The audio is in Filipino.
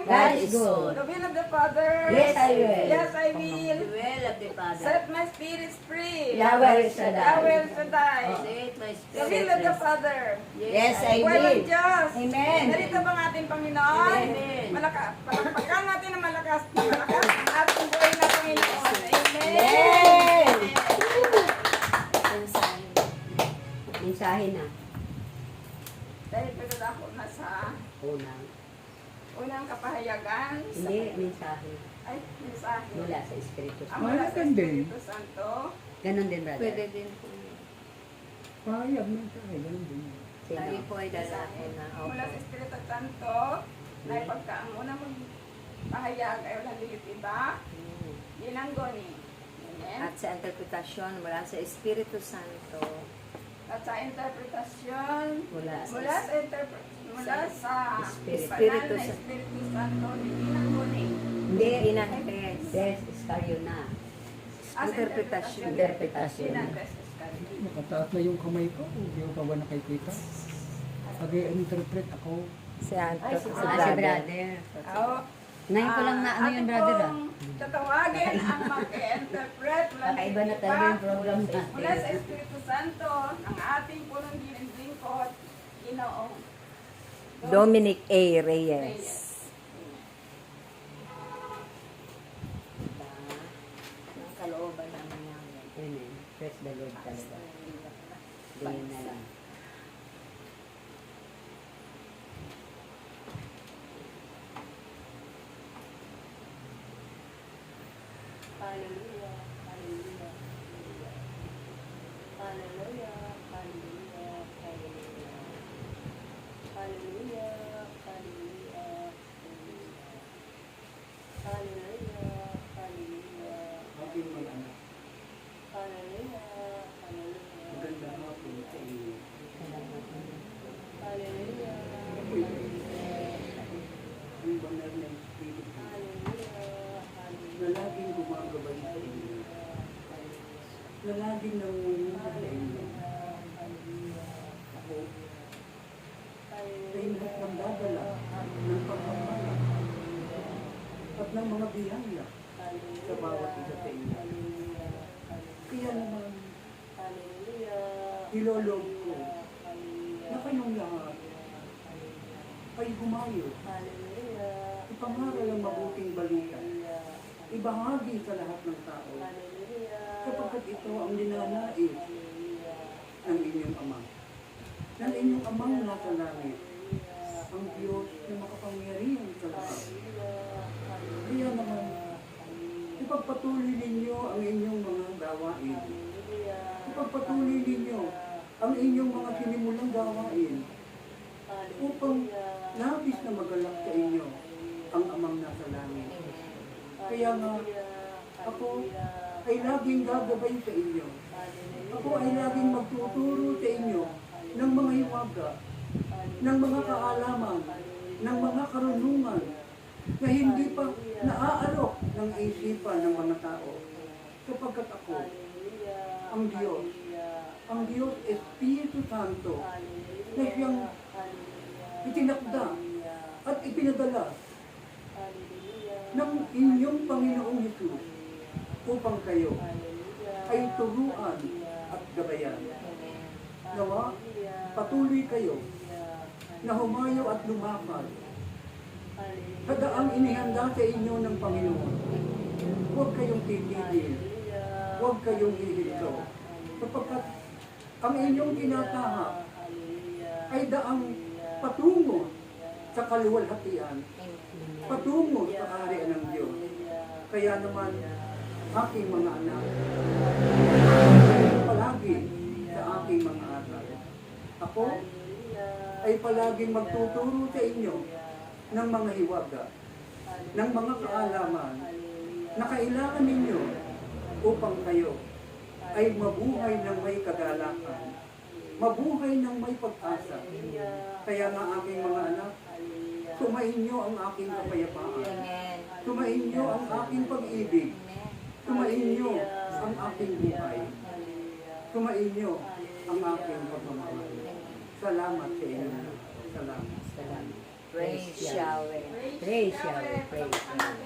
God is good. The will of the Father. Yes, I will. Yes, I will. The will of the Father. Set my spirit free. Yahweh Shaddai. Yahweh Shaddai. Set my The spirit. will of the Father. Yes, I Buwan ng will. Diyos. Amen. Narito bang ating Panginoon? Amen. Palakpakan natin ng malakas ang ating buhay na Panginoon. Amen. Amen. Mensahe. Mensahe na. Dahil pagod ako na sa unang kapahayagan. Hindi, mensahe. Ay, mensahe. Mula sa Espiritu Ang Santo. mula sa Espiritu Santo. Ganon din, brother. Pwede din po. Pahayag na tayo, ganun din. Sino? Tayo po ay lalaki na. Mula sa Espiritu Santo, na ipagka ang unang magpahayag ay walang limit iba, bilanggo ni. Amen. At sa interpretasyon mula sa Espiritu Santo. At sa interpretasyon, Mula sa mula sa Espiritu banal na Espiritu Santo, ni bilanggo ni. Hindi. Pinahipes. Yes, iskaryo na. As Interpretasyon. Interpretasyon. Nakataas na yung kamay ko, hindi ko pa ba nakikita? Pag-interpret ako, Si Anto. Ay, Si si Si brother. brother. Oo. Ngayon ko lang na ano yun, brother ah. Tatawagin ang mag-interpret Kakaiba na talaga yung program mula sa natin. Espiritu Santo ng ating punong lingkod, Ginoong Dominic A. Reyes. Ng kalooban naman niya. Amen. Praise the Lord talaga. Ganyan na lang. Hallelujah. Hallelujah. Hallelujah. Hallelujah. Hallelujah. Hallelujah. Hallelujah. Hallelujah. Hallelujah. aking mga anak. Hallelujah. Hallelujah. Magandang hapon sa inyo. Hallelujah. Ako'y ang banal na Espiritu Hallelujah. na laging gumagabay sa inyo. Na laging nangunguna sa inyo. Ako ay nagdadala ng pagpapala at ng mga biyaya sa bawat isa sa inyo. Kaya naman, ilolog ko na kayong lahat ay humayo, ipangaral ang mabuting balita, ibahagi sa lahat ng tao, kapagkat ito ang ninanais ng inyong Ama. Ng inyong Amang nasa langit, ang Diyos na makapangyarihan sa lahat. Kaya naman, ipagpatuloy ninyo ang inyong mga gawain. Ipagpatuloy ninyo ang inyong mga sinimulang gawain upang labis na magalak sa inyo ang Amang nasa langit. Kaya nga, ako ay laging gagabay sa inyo. Ako ay laging magtuturo sa inyo ng mga hiwaga, ng mga kaalaman, ng mga karunungan na hindi pa naaalok ng isipan ng mga tao. Sapagkat ako, ang Diyos Espiritu Santo na siyang itinakda at ipinadala ng inyong Panginoong Hesus upang kayo ay turuan at gabayan. Nawa, patuloy kayo na humayo at lumakad sa daang inihanda sa inyo ng Panginoon. Huwag kayong titigil, huwag kayong hihilto, sapagkat ang inyong tinatahak ay daang patungo sa kaluwalhatian, patungo sa kaharian ng Diyos. Kaya naman, aking mga anak, palagi sa aking mga aral. Ako ay palaging magtuturo sa inyo ng mga hiwaga, ng mga kaalaman na kailangan ninyo upang kayo ay mabuhay ng may kagalakan, mabuhay ng may pag-asa. Kaya nga aking mga anak, sumainyo ang aking kapayapaan, sumainyo ang aking pag-ibig, sumainyo ang aking buhay, sumainyo ang aking pagmamahal. Salamat sa inyo. Salamat. Salamat. Praise Yahweh. Praise Yahweh. Praise Palakpakan Yahweh. natin